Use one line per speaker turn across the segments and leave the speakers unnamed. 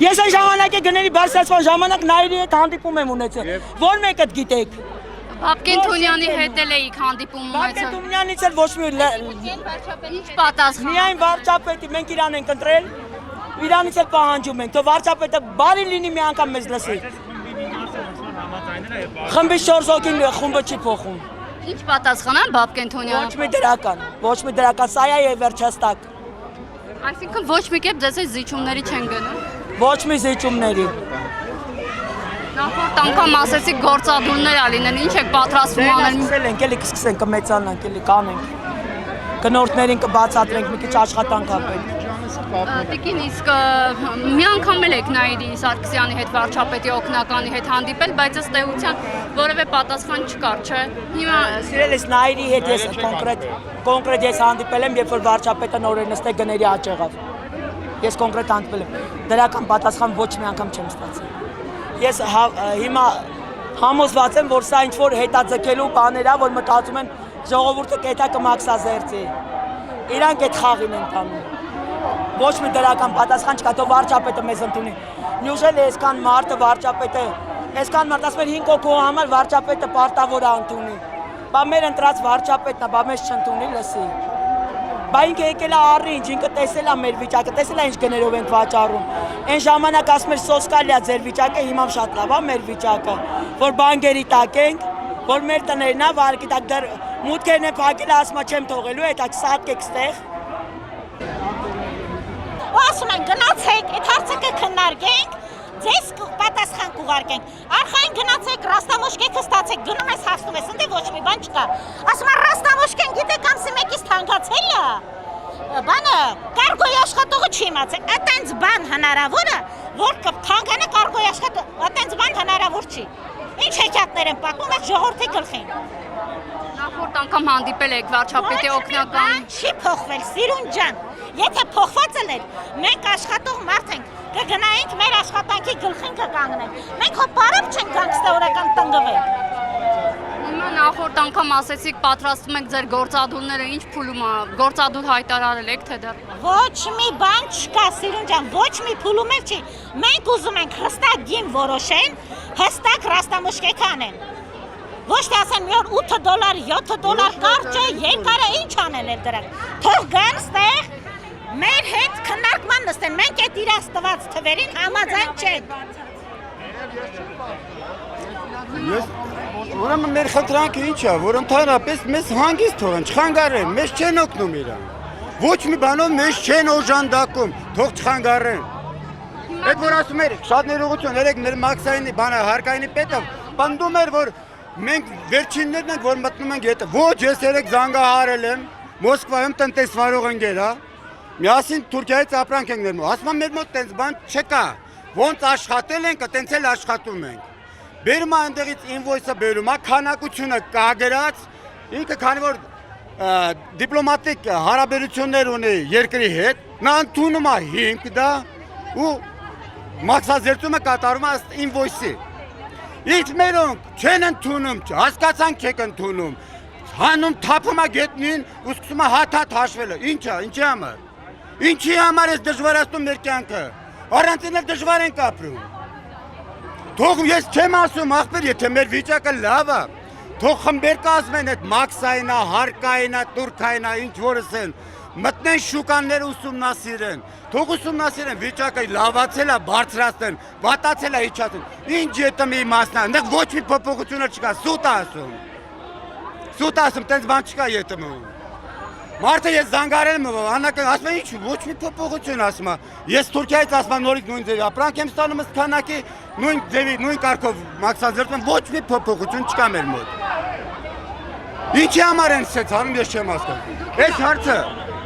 Ես այն ժամանակ է գների բարձրացման ժամանակ նայրի հետ հանդիպում եմ ունեցել, որ մեկըդ գիտեք։
Բաբկեն Թունյանի հետ էլ էիք հանդիպում ունեցել։
Բաբկեն Թունյանից էլ ոչ մի
Ինչ պատասխան։
միայն վարչապետի մենք իրան ենք ընտրել, իրանից էլ պահանջում ենք, թող վարչապետը բարի լինի մի անգամ մեզ լսի։ Խմբի 4 հոգին խումբը չի փոխում։
Ինչ պատասխան է Բաբկեն Թունյանը։
Ոչ մի դրական, սա է վերջաստակ։
Այսինքն ոչ մի կերպ ձեզ այդ զիջումների չեն գնում։
Ոչ մի զիջումների։
Նախորդ անգամ ասեցիք գործադուլներ ա լինեն, ինչ եք պատրաստվում անել։
Սկսել ենք, էլի կսկսենք, կմեծանանք, էլի կանենք։ Գնորդներին կբացատրենք, մի քիչ աշխատանք ա պետք։
Տիկին, իսկ մի անգամ էլ եք Նայիրի Սարգսյանի հետ վարչապետի օգնականի հետ հանդիպել, բայց ըստ էության որևէ պատասխան չկար, չէ՞։ Հիմա
Սիրել ես Նայիրի հետ ես կոնկրետ ես հանդիպել եմ, երբ որ վարչապետը նորեն նստե գների աճեղավ։ Ես կոնկրետ հանդիպել եմ։ Դրական պատասխան ոչ մի անգամ չեմ ստացել։ Ես հիմա համոզված եմ, որ սա ինչ-որ հետաձգելու բաներ ա, որ մտածում են ժողովուրդը կետա կմաքսազերծի։ Իրանք այդ խաղին են տանում։ Ոչ մի դրական պատասխան չկա, թող վարչապետը մեզ ընդունի։ Նյուժել է այսքան մարդը վարչապետը, այսքան մարդ ասում են 5 հոգու համար վարչապետը պարտավոր է ընդունի։ Բա մեր ընտրած վարչապետն է, բա մեզ չընդունի, լսի։ Բա ինքը եկել է առինջ, ինքը տեսել է մեր վիճակը, տեսել է ինչ գներով ենք վաճառում։ Այն ժամանակ ասում էր սոսկալիա ձեր վիճակը, հիմա շատ լավ է մեր վիճակը, որ բանկերի տակ ենք, որ մեր տներն է վարկի տակ դեռ մուտքերն են փակել, ասում է չեմ թողելու, այդ սատկեք ստեղ։
Ասում են գնացեք, այդ հարցը կքննարկենք, ձեզ պատասխան կուղարկենք։ Արխային գնացեք, ռաստամոշկեքը ստացեք, գնում ես հասնում ես, ընդ ոչ մի բան չկա։ Ասում են ռաստամոշկեն գիտեք ամսի մեկից թանկացել է։ Բանը կարգոյի աշխատողը չի իմացել, այտենց բան հնարավոր է, որ թանկանը կարգոյի աշխատող, այտենց բան հնարավոր չի։ Ինչ հեքիաթներ են պատմում այդ ժողովրդի գլխին։
նախորդ անգամ հանդիպել եք վարչապետի օգնականին։
Չի փոխվել, Սիրուն ջան։ Եթե փոխված էր, մենք աշխատող մարդ ենք, կգնայինք մեր աշխատանքի գլխին կկանգնենք։ Մենք հո բարև չենք գանգստորական տնգվել։
Հիմա նախորդ անգամ ասեցիք պատրաստում եք ձեր գործադուլները, ինչ փուլում է, գործադուլ հայտարարել եք թե դեռ։
Ոչ մի բան չկա, Սիրուն ջան, ոչ մի փուլում էլ չի։ Մենք ուզում ենք հստակ գին որոշեն, հստակ ռաստամուշկեք անեն։ Ոչ թե ասեն մի օր $8, $7 կարճ է, երկար է, ինչ անել էլ դրանք։ Թող գան ստեղ մեր հետ քննարկման նստեն, մենք այդ իրաց տված թվերին համաձայն չենք։
Ուրեմն մեր խնդրանքը ինչ է, որ ընդհանրապես մեզ հանգիստ թողեն, չխանգարեն, մեզ չեն օգնում իրան։ Ոչ մի բանով մեզ չեն օժանդակում, թող չխանգարեն։ Այդ որ ասում էր, շատ ներողություն, երեք մեր մաքսայինի բանը հարկայինի պետը պնդում էր, որ մենք վերջիններն ենք, որ մտնում ենք հետը։ Ոչ, ես երեք զանգահարել եմ, Մոսկվայում տնտեսվարող ընկեր, միասին Թուրքիայից ապրանք ենք ներմում, ասում եմ մեր մոտ տենց բան չկա, ոնց աշխատել ենք, տենց էլ աշխատում ենք։ Բերում է այնտեղից ինվոյսը բերում է, քանակությունը կա գրած, ինքը քանի որ դիպլոմատիկ հարաբերություններ ունի երկրի հետ, նա ընդունում է 5 դա ու մաքսազերծումը կատարում է ըստ ինվոյսի։ Իսկ մերոնք չեն ընդունում, հասկացանք չեք ընդունում, հանում թափում է գետնին ու սկսում է հատ-հատ հաշվելը, ինչի համար։ Ինչի համար ես դժվարացնում մեր կյանքը, առանցին էլ դժվար ենք ապրում։ Թող ես չեմ ասում, ախպեր, եթե մեր վիճակը լավ է, թող խմբեր կազմեն այդ մաքսայինա, հարկայինա, տուրքայինա, ինչ որս են, մտնեն շուկանները ուսումնասիրեն, թող ուսումնասիրեն վիճակը լավացել է, բարձրացնեն, վատացել է, իջացնեն, ինչ հետը մի մասնա, այնտեղ ոչ մի փոփոխություն չկա, սուտ ասում, տենց բան չկա ետմում։ Մարդը ես զանգարել եմ, անակը ասում են ինչ, ոչ մի փոփոխություն ասում է, ես Թուրքիայից ասում եմ նորից նույն ձևի ապրանք եմ ստանում ըստ քանակի, նույն ձևի, նույն կարգով մաքսազերծում, ոչ մի փոփոխություն չկա մեր մոտ։ Ինչի համար են սենց անում, ես չեմ հասկանում։ Այս հարցը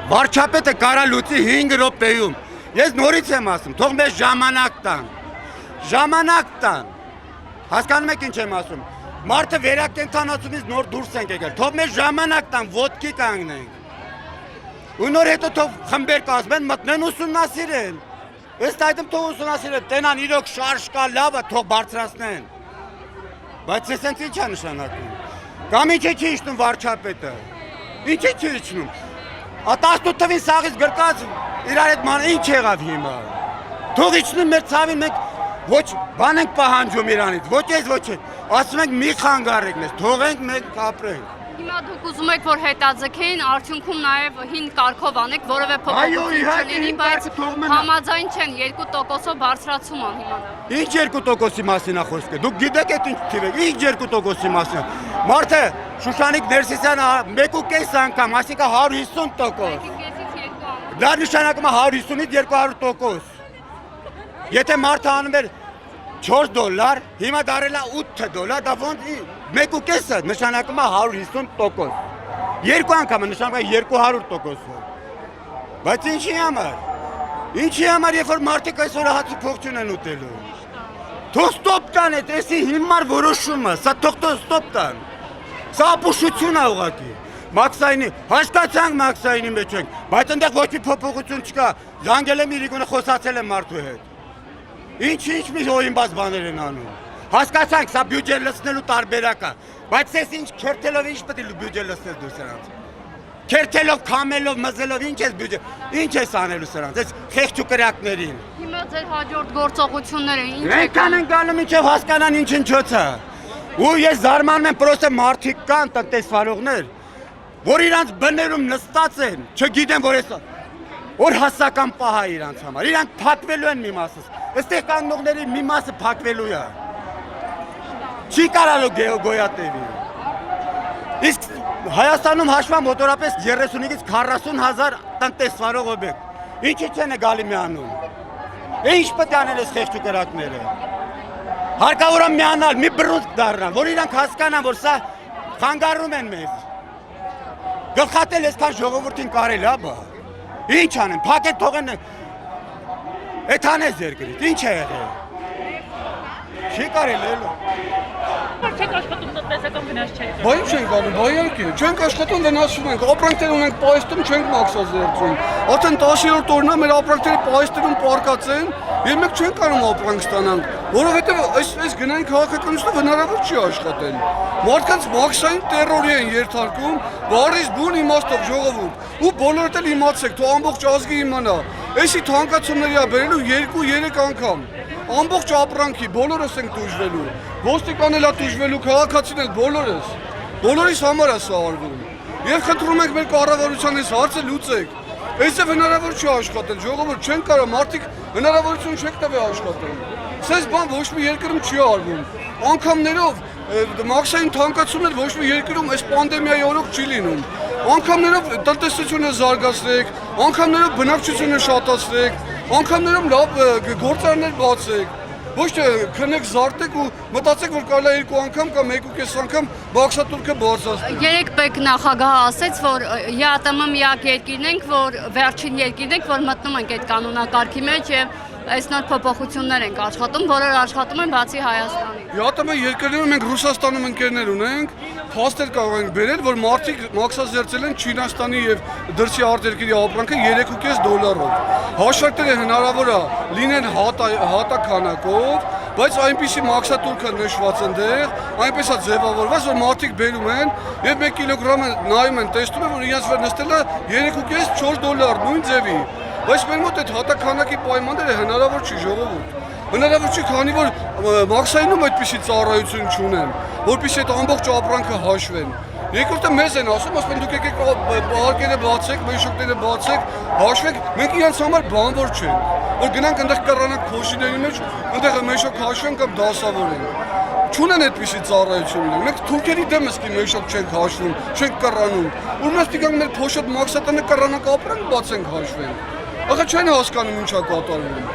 վարչապետը կարա լուծի 5 րոպեում։ Ես նորից եմ ասում, թող մեզ ժամանակ տան։ Հասկանում եք ինչ եմ ասում։ Մարդը վերակենդանացումից նոր դուրս ենք եկել, թող մեզ ժամանակ տան, ոտքի կանգնենք։ Ու նոր հետո թող խմբեր կազմեն, մտնեն ուսումնասիրեն։ Ըստ այդմ թող ուսումնասիրեն, տենան իրոք շարժ կա լավը, թող բարձրացնեն։ բայց ես ինձ ի՞նչ է նշանակում։ Կամ ինչ է չի իջնում վարչապետը։ Ինչ է չի իջնում։ 18 թվին սաղից գրկած իրար հետ ման ինչ եղավ հիմա։ Թող իջնում մեր ցավին մենք ոչ բան ենք պահանջում իրանից, ոչ ես ոչ է։ Ասում ենք մի խանգարեք մեզ, թողենք մենք ապրենք։
Հիմա դուք ուզում եք, որ հետաձգեն, արդյունքում նաև հին կարգով անեք, որևէ փոփոխություն չլինի, բայց համաձայն չեն 2%-ով բարձրացում ան հիմա։
Ինչ 2%-ի մասին է խոսքը։ Դուք գիտեք այդ ինչ թիվ է, ինչ 2%-ի մասին։ Մարդը Շուշանիկ Ներսիսյանը 1.5 անգամ, այսինքն 150%։ Դա նշանակում է 150-ից 200%։ Եթե մարդը անում էր $4, հիմա դարել է $8, դա ոնց 1.5-ը նշանակում է 150%։ Երկու անգամ նշանակում է 200%։ Բայց ինչի համար։ Ինչի համար, երբ որ մարդիկ այսօր հացի փող չունեն ուտելու։ Թող ստոպ տան այդ էսի հիմար որոշումը, սա թող ստոպ տան։ Սա ապուշություն է ուղղակի։ Մաքսայինի, հասկացանք Մաքսայինի մեջ ենք, բայց այնտեղ ոչ մի փոփոխություն չկա։ Զանգել եմ Իրիկունը, խոսացել եմ մարդու հետ։ Ինչ մի հոյինբաց բաներ են անում։ Հասկացանք, սա բյուջե լցնելու տարբերակ է, բայց ես ինչ քերթելով ինչ պետք է բյուջե լցնել դու սրանց։ Քերթելով, քամելով, մզելով ինչ ես բյուջե, ինչ ես անելու սրանց, այս խեղճուկրակներին։
Հիմա ձեր հաջորդ գործողությունները ինչ եք։
Այնքան են գալու մինչև հասկանան ինչ ինչոց է։ Ու ես զարմանում եմ, պրոստը մարդիկ կան տնտեսվարողներ, որ իրանց բներում նստած են, չգիտեմ որ ես որ հասական պահ է իրանց համար, իրանք փակվելու են մի մասը, այստեղ կանգնողների մի մասը փակվելու է, չի կարալու գոյատևի, իսկ Հայաստանում հաշվան մոտորապես 35-ից 40 հազար տնտեսվարող օբյեկտ, ինչի չեն է գալի միանում, ինչ պետք է անել ես խեղճուկրակները, հարկավոր է միանալ, մի բռունցք դառնան, որ իրանք հասկանան, որ սա խանգարում են մեզ, գլխատել այսքան ժողովրդին կարել է, բա, ինչ անեն, փակեն թողեն, էդ անես երկրից, ինչ է եղել, չի կարել էլո։
Չենք աշխատում տնտեսական վնաս չէ։
Բա ինչ ենք անում, բա իհարկե, չենք աշխատում վնասում ենք, ապրանքներ ունենք պահեստում, չենք մաքսազերծում։ Արդեն 10-րդ օրն է մեր ապրանքները պահեստերում պարկած են, եւ մենք չենք կարող ապրանք ստանանք, որովհետեւ այս գնային քաղաքականությունը հնարավոր չի աշխատել։ Մարդկանց մաքսային տերորի են երթարկում, բարից բուն իմաստով ժողովուրդ, ու բոլորդ էլ իմացեք, թող ամբողջ ազգը իմանա։ Այսի թանկացումների է բերելու 2-3 անգամ։ Ամբողջ ապրանքի բոլորս ենք դժվելու, ոստիկանն էլ է դժվելու, քաղաքացին էլ բոլորս, բոլորիս համար է սա արվում։ Եվ խնդրում ենք մեր կառավարության այս հարցը լուծեք։ Այսով հնարավոր չի աշխատել, ժողովուրդ չեն կարող, մարդիկ հնարավորություն չեք տվել աշխատել։ Սենց բան ոչ մի երկրում չի արվում։ Անգամներով մաքսային թանկացումներ ոչ մի երկրում այս պանդեմիայի օրոք չի լինում։ Անգամներով տնտեսությունը զարգացրեք, անգամներով բնակչությունը շատացրեք, անգամներով լավ գործարաններ բացեք, ոչ թե քնեք զարտեք ու մտածեք, որ կարելի է 2 անգամ կամ 1.5 անգամ բաքսատուրքը բարձրացնել։
Երեք պետք նախագահը ասեց, որ ԵԱՏՄ միակ երկիրն ենք, որ վերջին երկիրն ենք, որ մտնում ենք այդ կանոնակարգի մեջ եւ այս նոր փոփոխություններ ենք աշխատում, որոնք աշխատում են բացի Հայաստանից։
ԵԱՏՄ երկրներում մենք Ռուսաստանում ընկերներ ունենք, փաստեր կարող ենք բերել, որ մարդիկ մաքսազերծել են Չինաստանի եւ դրսի արտերկրի ապրանքը $3.5-ով։ Հաշվարկները հնարավոր է լինեն հատականակով, բայց այնպիսի մաքսատուրքը նշված ընդեղ, այնպես է ձևավորված, որ մարդիկ բերում են եւ 1 կիլոգրամը նայում են, տեսնում են, որ իրենց վրա նստել է $3.5-4 նույն ձևի։ Բայց մեր մոտ այդ հատականակի պայմանները հնարավոր չի ժողովուրդ։ Հնարավոր չի, քանի որ մաքսայինում այդպիսի ծառայություն չունեն, որպեսզի այդ ամբողջ ապրանքը հաշվեն։ Երկրորդը մեզ են ասում, ասում են դուք եկեք պարկերը բացեք, մեշոկները բացեք, հաշվեք, մենք իրենց համար բանվոր չենք, որ գնանք այնտեղ կռանանք փոշիների մեջ, այնտեղ մեշոկ հաշվեն կամ դասավորենք։ Չունեն այդպիսի ծառայություն, մենք թուրքերի դեմ իսկի մեշոկ չենք հաշվում, չենք կռանում, ու մենք դիգանք մեր փոշոտ մաքսատանը կռանանք ապրանք բացենք հաշվենք։ Ախա չեն հասկանում ինչա կատարվում։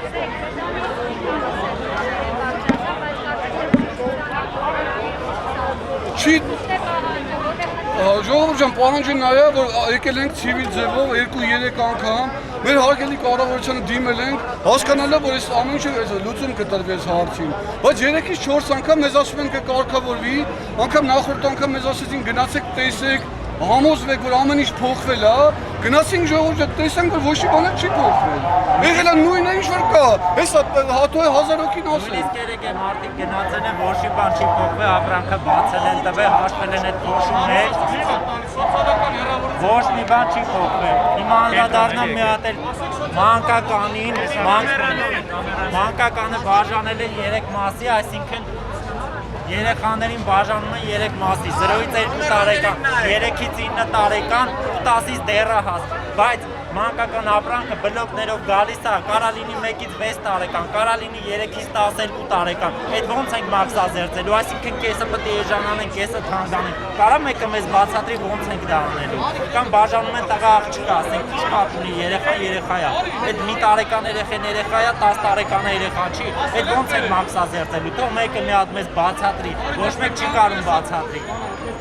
Չի ժողովուրդ ջան, պահանջը նա է, որ եկել ենք ցիվիլ ձևով 2-3 անգամ, մեր հարգելի կառավարությանը դիմել ենք, հասկանալով, որ այս ամեն ինչը լուծում կտրվի այս հարցին, բայց 3-ից 4 անգամ մեզ ասում են կկարգավորվի, անգամ նախորդ անգամ մեզ ասեցին գնացեք տեսեք, համոզվեք, որ ամեն ինչ փոխվել է, Գնացինք ժողովուրդը տեսանք որ ոչ մի բան չի փոխվել։ Եղել է նույնը ինչ որ կա։ Հեսա հաթոյ 1000 հոգին ասել։
Նույնիսկ երեք է մարդիկ գնացել են, ոչ մի բան չի փոխվել, ապրանքը բացել են, տվել, հաշվել են այդ փոշուներ։ Ոչ մի բան չի փոխվել։ Հիմա անդրադառնամ մի հատ էլ մանկականին, մանկականը բաժանել են 3 մասի, այսինքն երեխաներին բաժանում են 3 մասի, 0-ից 2 տարեկան, 3-ից 9 տարեկան, 10-ից դեռահաս, բայց մանկական ապրանքը բլոկներով գալիս է, կարա լինի 1-ից 6 տարեկան, կարա լինի 3-ից 12 տարեկան, այդ ոնց ենք մաքսազերծելու, այսինքն կեսը պետք է էժանանեն, կեսը թանկանեն, կարա մեկը մեզ բացատրի ոնց ենք դա անելու, կամ բաժանում են տղա աղջկա, ասենք ինչ կապ ունի, երեխան երեխա է, այդ մի տարեկան երեխան երեխա է, 10 տարեկան երեխա չի, այդ ոնց ենք մաքսազերծելու, թող մեկը մի հատ մեզ բացատրի, ոչ մեկ չի կարող բացատրի։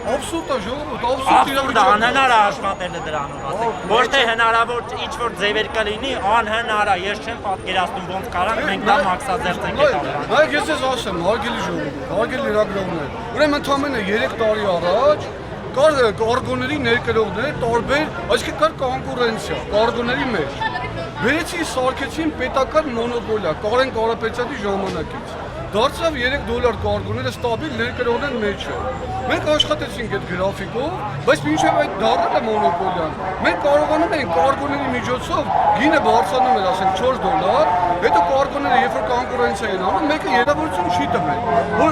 Абսուրդ է ժողովուրդ,
Абսուրդ է, անհնար է աշխատելը դրանով, ասենք, ոչ թե հնարավոր ինչ-որ ձևեր կլինի, անհնար է, ես չեմ պատկերացնում ոնց կարանք մենք դա մաքսազերծենք այդ ապրանքը։
Նայեք, ես ես ասեմ, հարգելի ժողովուրդ, հարգելի լրագրողներ, ուրեմն ընդամենը 3 տարի առաջ կար կարգոների ներկրողներ տարբեր, այսինքն կար կոնկուրենցիա, կարգոների մեջ։ Վերեցի սարքեցին պետական մոնոպոլիա Կարեն Կարապետյանի ժամանակից։ Դարձավ $3 կարգոները ստաբիլ ներկրողներ մեջ է։ Մենք աշխատեցինք այդ գրաֆիկով, բայց մինչև այդ դառել է մոնոպոլիան։ Մենք կարողանում ենք կարգոների միջոցով գինը բարձրանում էր, ասենք $4, հետո կարգոները երբ որ կոնկուրենցիա են անում, մեկը երևույթություն չի տվել։ Որ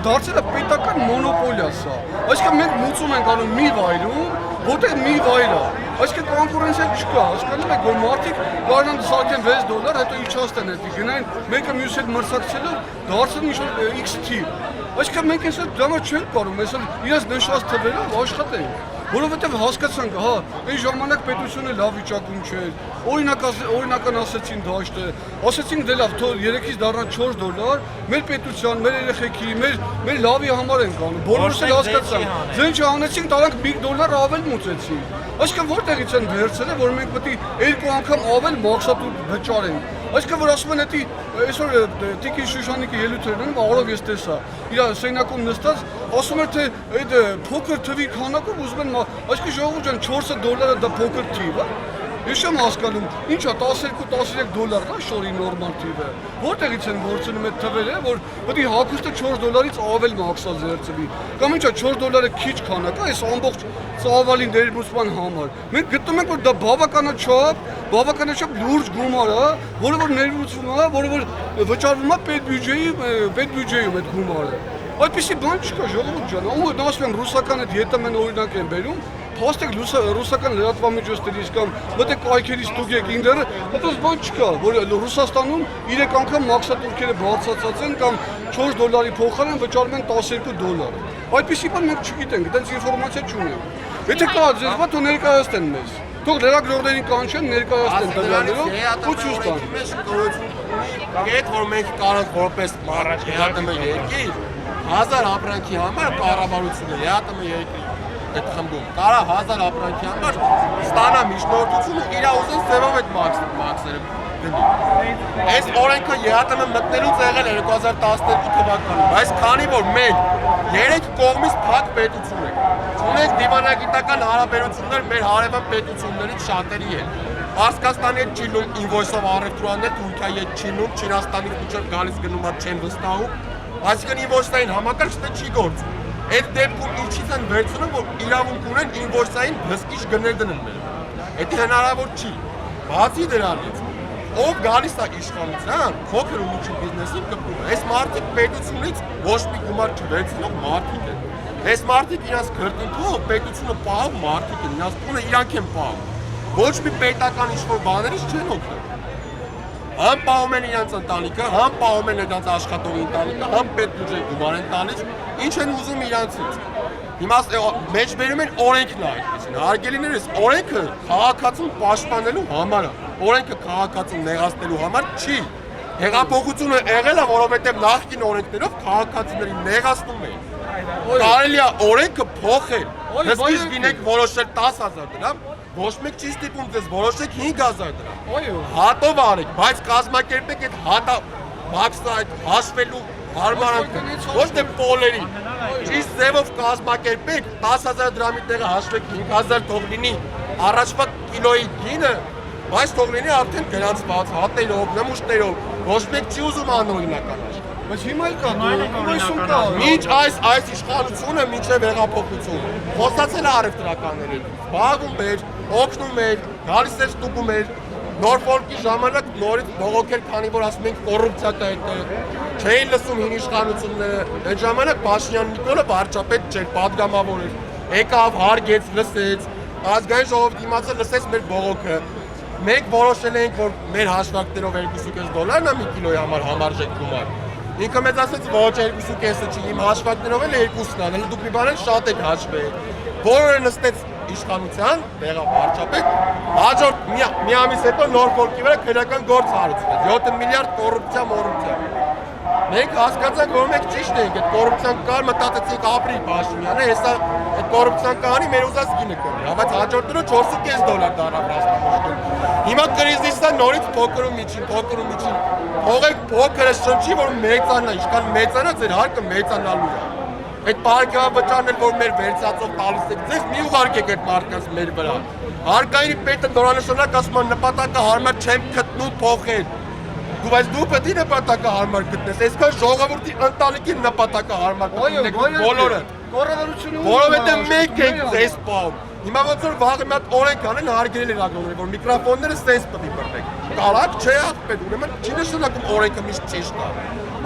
դարձել է պետական մոնոպոլիա սա։ Այսինքն մենք մուծում ենք անում մի վայրում, որտեղ մի վայր է։ Այսինքն կոնկուրենցիա չկա, հասկանում եք, որ մարդիկ կարողան սարքեն $6, հետո իջացնեն դա, գնային մեկը մյուսի հետ մրցակցելով, դարձնեն ինչ-որ X թիվ։ Այսինքն մենք այսօր դրանով չենք կարող, այսօր իրենց նշված թվերով աշխատենք, որովհետև հասկացանք, հա, այն ժամանակ պետությունը լավ վիճակում չէր, օրինական ասեցին դաշտը, ասեցին դե լավ, 3-ից դառնա $4, մեր պետության, մեր երեխեքի, մեր լավի համար ենք անում, բոլորս էլ հասկացանք, ձեն չանեցինք, տալանք $1 ավել մուծեցին, այսինքն որտեղից են վերցրել, որ մենք պետք է 2 անգամ ավել մաքսատու վճարենք, այսինքն որ ասում են էդի այսօր Տիկին Շուշանիկի ելույթերն են, առով ես տեսա, իր սենակում նստած, ասում էր թե այդ փոքր թվի քանակով ուզում են, այսինքն ժողովուրդ ջան $4 դա փոքր թիվ է։ Ես չեմ հասկանում, ինչա 12-13 դա շորի նորմալ թիվը։ Որտեղից են գործնում այդ թվերը, որ պետք է հագուստը $4-ից ավել մաքսազերծվի։ Կամ ինչա $4 քիչ քանակ է, այս ամբողջ ծավալի ներմուծման համար։ Մենք գտնում ենք որ դա բավականաչափ լուրջ գումար է, որը որ ներմուծվում է, որը որ վճարվում է պետբյուջեում այդ գումարը։ Այդպիսի բան չկա ժողովուրդ ջան, ում ասում եմ ռուսական այդ ԵՏՄ-ն օրինակ են բերում, փաստեք ռուսական լրատվամիջոցներից կամ մտեք կայքերի ստուգեք ինդերը, այդպես բան չկա, որ Ռուսաստանում 3 անգամ մաքսատուրքերը բարձրացած են կամ $4 փոխարեն վճարում են $12։ Այդպիսի բան մենք չգիտենք, այդպես ինֆորմացիա չունենք։ Եթե կա ձեզ բա թող ներկայացնեն մեզ։ Թող լրագրողներին կանչեն, ներկայացնեն տվյալներով ու ցույց տան։
Գետ որ մենք կարող որպես ԵԱՏՄ երկիր 1000 ապրանքի համար կառավարությունը ԵԱՏՄ երկրի այդ խմբում կարա 1000 ապրանքի համար ստանա միջնորդությունը իր ուզած ձևով այդ մաքսերը դնի։ Այս օրենքը ԵԱՏՄ մտնելուց եղել է 2012 թվականին, բայց քանի որ մենք 3 կողմից փակ պետություն ենք, ունենք դիվանագիտական հարաբերություններ մեր հարևան պետություններից շատերի հետ։ Պարսկաստանի հետ չի լինում ինվոյսով առևտուրաններ, Թուրքիայի հետ չի լինում, Չինաստանից մինչև գալիս գնում չեն վստահում, այսինքն ինվոյսային համակարգը չի գործում։ Այդ դեպքում ինչից են վերցնում, որ իրավունք ունեն ինվոյսային հսկիչ գներ դնել մեր։ Դա հնարավոր չի։ Բացի դրանից, ով գալիս է իշխանության, փոքր ու միջին բիզնեսին կպնում է։ Այս մարդիկ պետությունից ոչ մի գումար չվերցնող մարդիկ են։ Այս մարդիկ իրաց քրտինքով պետությունը պահում մարդիկ են, իրաց տունը իրանք են պահում։ Ոչ մի պետական ինչ-որ բաներից չեն օգտվում։ Համ պահում են իրենց ընտանիքը, համ պահում են իրենց աշխատողի ընտանիքը, համ պետբյուջեի գումար են տալիս, ինչ են ուզում իրանցից։ Հիմա մեջբերում են օրենքն է այդպեսին։ Հարգելիներս, օրենքը քաղաքացուն պաշտպանելու համար է։ Օրենքը քաղաքացուն նեղացնելու համար չի։ Հեղափոխությունը եղել է, որովհետև նախկին օրենքներով քաղաքացիներին նեղացնում էին։ Կարելի է օրենքը փոխել։ Հսկիչ գինեք որոշել 10,000 դրամ, ոչ մեկ չի ստիպում ձեզ որոշեք 5,000 դրամ։ Հատով արեք, բայց կազմակերպեք այդ հատա մաքսը այդ հաշվելու հարմարանքը, ոչ թե պոլերին։ Ճիշտ ձևով կազմակերպեք 10,000 դրամի տեղը հաշվեք 5,000 թող լինի առաջվա կիլոյի գինը, բայց թող լինի արդեն գրանցված հատերով, նմուշներով, ոչ մեկ չի ուզում անօրինական աշխարհ։
Բայց հիմա էլ կա, հիմա կա։
Մինչ այս իշխանությունը մինչև հեղափոխություն խոսացել է առևտրականներին, զբաղվում էր, օգնում էր, գալիս էր ստուգում էր, Նորֆոլկի ժամանակ նորից բողոքել, քանի որ ասում ենք կոռուպցիա կա այդտեղ, չէին լսում հին իշխանությունները, այդ ժամանակ Փաշինյան Նիկոլը վարչապետ չէր, պատգամավոր էր, եկավ, հարգեց, լսեց, ազգային ժողովի դիմացը լսեց մեր բողոքը, մենք որոշել ենք, որ մեր հաշվարկներով $2.5 մի կիլոյի համար համարժեք գումար։ Ինքը մեծ ասեց ոչ 2.5-ը չի, իմ հաշվարկներով էլ 2-ն է, դուք մի բան էլ շատ եք հաշվել։ Բոլորը նստեց իշխանության, տեղավ վարչապետ, հաջորդ մի ամիս հետո Նորֆոլկի վրա քրեական գործ հարուցվեց, 7 միլիարդ կոռուպցիա։ Մենք հասկացանք, որ մենք ճիշտ ենք, այդ կոռուպցիան կար, մտածեցինք ապրի Փաշինյանը, հեսա այդ կոռուպցիան կանի, մեր ուզած գինը կորի, բայց հաջորդ օրը $4.5 դառավ ռաստամոշկին։ Հիմա կրիզիսն է նորից փոքր ու միջին, թողեք փոքրը շնչի, որ մեծանա, ինչքան մեծանա, ձեր հարկը մեծանալու է։ Այդ պարկավճարն էլ, որ մեր վերցածով տալիս եք, ձեզ մի ուղարկեք այդ մարդկանց մեր վրա։ Հարկայինի պետը նորանշանակ ասում է նպատակը հարմար չեմ գտնում փոխել։ Բայց դու պետք է նպատակը հարմար գտնես, այսքան ժողովրդի ընտանիքի նպատակը հարմար գտնեք բոլորը։ Որովհետև մենք ենք ձեզ պահում։ Հիմա ոնց որ վաղը մի հատ օրենք անեն հարգել իրականորեն, որ միկրոֆոնները սենց պետք է բռնեք։ Կարակ չէ աղբետ, ուրեմն չի նշանակում օրենքը միշտ ճիշտ է։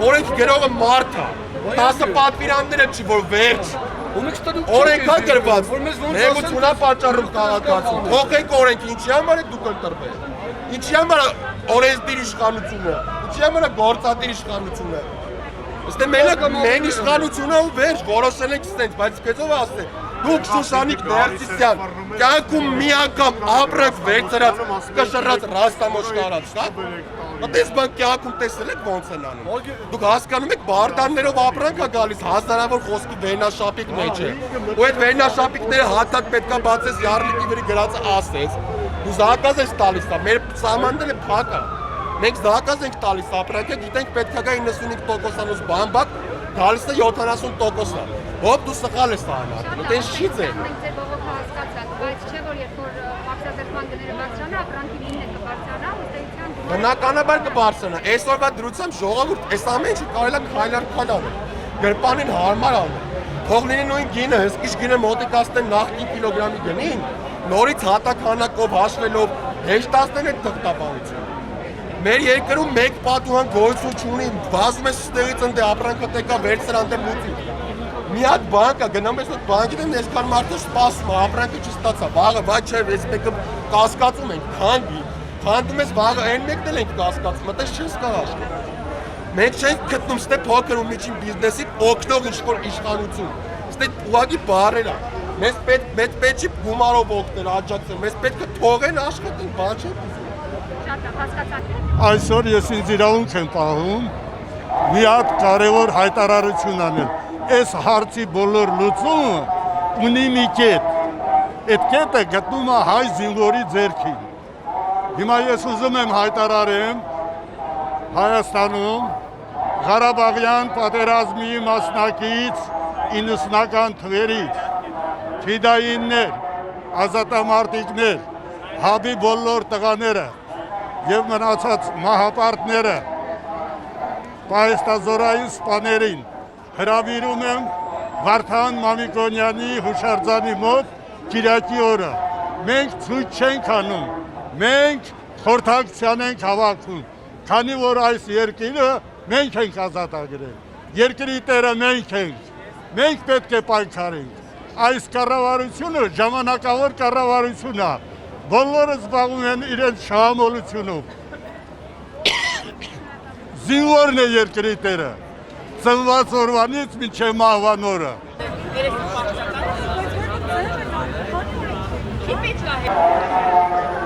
Օրենք գրողը մարդ է։ 10 պատվիրանները չի, որ վերջ։ Օրենքա գրված, նեղությունա պատճառում քաղաքացուն։ Թողեք օրենքը, ինչի համար եք դուք ընտրվել։ Ինչի համար օրենսդիր իշխանությունը, ինչի համար գործադիր իշխանությունը։ Ըստ մենք իշխանությունը ու վերջ որոշել ենք ստենց, բայց քեզով ասել, դուք Շուշանիկ Ներսիսյան, կյանքում մի անգամ ապրած վերցրած, կշռած ռաստամոշկա արած, հա։ Այդպես բան կյանքում տեսել եք ոնց են անում։ Դուք հասկանում եք բարդաններով ապրանք է գալիս, հազարավոր խոսքի վերնաշապիկ մեջ է։ Ու այդ վերնաշապիկները հատակ պետքա բացես յարլիկի վրա գրածը ասես։ Դու զակազ ես տալիս, մեր սահմանները փակ է։ Մենք զակազ ենք տալիս ապրանքը, գիտենք պետքա գա 95%-անոց բամբակ, գալիս է 70%-ը։ Ոբ դու սխալ ես անում, այդպես չի ձեր։
Մենք ձեր բողոքը հասկացանք, բայց չէ որ երբ որ ակցիազերման գները բարձրանա, ապրանքի գինը կբարձրանա, ըստեյության
բնականաբար կբարձրանա։ Այսօրվա դրությամբ ժողովուրդ այս ամեն ինչը կարելի է քայլար անել։ Գրպանին հարմար անել։ Թող լինի նույն գինը, հսկիչ գինը մոտիկացնեն նախկին կիլոգրամի գնին, նորից հատականակով հաշվելով հեշտացնեն այդ թղթապահությունը։ Մեր երկրում մեկ պատուհան գոյություն չունի, վազում ես ստեղից ընդ ապրանքը տեկա վերցրան դե մուծի։ Մի հատ բան կա, գնում ես այդ բանկին եմ այսքան մարդը սպասում, ապրանքը չստացա, վաղը վայ չէ, այս մեկը կասկածում ենք, քանդի, քանդում ես վաղը այն մեկն էլ ենք կասկածում, այդպես չես կարող աշխել։ Մենք չենք գտնում ստե փոքր ու միջին բիզնեսին օգնող ինչ-որ իշխանություն, ստե ուղղակի բարեր է։ Մեզ պետք չի գումարով օգնել, աջակցել, մեզ պետք է թողեն աշխատեն, բան չենք ուզում։
շատ հասկացանք։
Այսօր ես ինձ իրավունք եմ պահում մի հատ կարևոր հայտարարություն անել։ Այս հարցի բոլոր լուծումը ունի մի կետ։ Այդ կետը գտնում է հայ զինվորի ձեռքին։ Հիմա ես ուզում եմ հայտարարեմ Հայաստանում Ղարաբաղյան պատերազմի մասնակից 90-ական թվերից ֆիդայիններ, ազատամարտիկներ, հաբի բոլոր տղաները եւ մնացած մահապարտները պայստազորային սպաներին հրավիրում եմ Վարդան Մամիկոնյանի հուշարձանի մոտ Կիրակի օրը։ Մենք ցույց չենք անում, մենք խորհրդակցության ենք հավաքում, քանի որ այս երկիրը մենք ենք ազատագրել։ Երկրի տերը մենք ենք, մենք պետք է պայքարենք։ Այս կառավարությունը ժամանակավոր կառավարություն է, բոլորը զբաղվում են իրենց շահամոլությունով։ Զինվորն է երկրի տերը, ծնված օրվանից մինչև մահվան օրը։
Չի պետք է